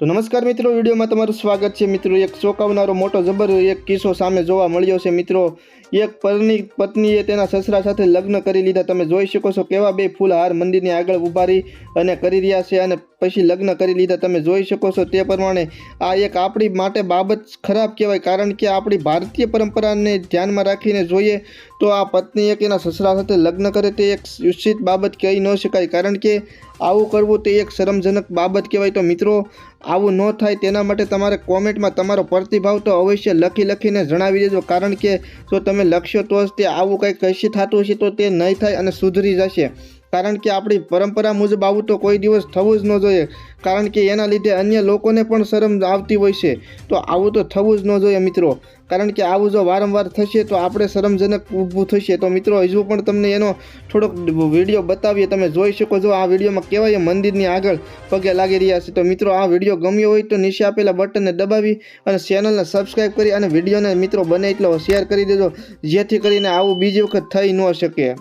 તો નમસ્કાર મિત્રો, વિડીયોમાં તમારું સ્વાગત છે મિત્રો। એક ચોંકાવનારો મોટો જબર એક કિસ્સો સામે જોવા મળ્યો છે મિત્રો। એક પરણી પત્નીએ તેના સસરા સાથે લગ્ન કરી લીધા। તમે જોઈ શકો છો કેવા બે ફૂલહાર મંદિરની આગળ ઊભા રહી અને કરી રહ્યા છે અને પછી લગ્ન કરી લીધા। તમે જોઈ શકો છો તે પ્રમાણે આ એક આપણી માટે બાબત ખરાબ કહેવાય, કારણ કે આપણી ભારતીય પરંપરાને ધ્યાનમાં રાખીને જોઈએ તો આ પત્ની એક એના સસરા સાથે લગ્ન કરે તે એક ઉચિત બાબત કહી ન શકાય, કારણ કે આવું કરવું તે એક શરમજનક બાબત કહેવાય। તો મિત્રો, આવું ન થાય તેના માટે તમારે કોમેન્ટમાં તમારો પ્રતિભાવ તો અવશ્ય લખીને જણાવી દેજો, કારણ કે જો તમે લખશો તો જ તે આવું કંઈક કશી થતું હશે તો તે નહીં થાય અને સુધરી જશે, કારણ કે આપણી પરંપરા મુજબ આવું તો કોઈ દિવસ થવું જ ન જોઈએ, કારણ કે એના લીધે અન્ય લોકોને પણ શરમ આવતી હોય છે। તો આવું તો થવું જ ન જોઈએ મિત્રો, કારણ કે આવું જો વારંવાર થશે તો આપણે શરમજનક ઊભું થશે। તો મિત્રો, હજુ પણ તમને એનો થોડોક વિડીયો બતાવીએ। તમે જોઈ શકો છો આ વિડીયોમાં કેવાય મંદિરની આગળ પગે લાગી રહ્યા છે। તો મિત્રો, આ વિડીયો ગમ્યો હોય તો નીચે આપેલા બટનને દબાવી અને ચેનલને સબસ્ક્રાઈબ કરી અને વિડીયોને મિત્રો બને એટલો શેર કરી દેજો, જેથી કરીને આવું બીજી વખત થઈ ન શકે।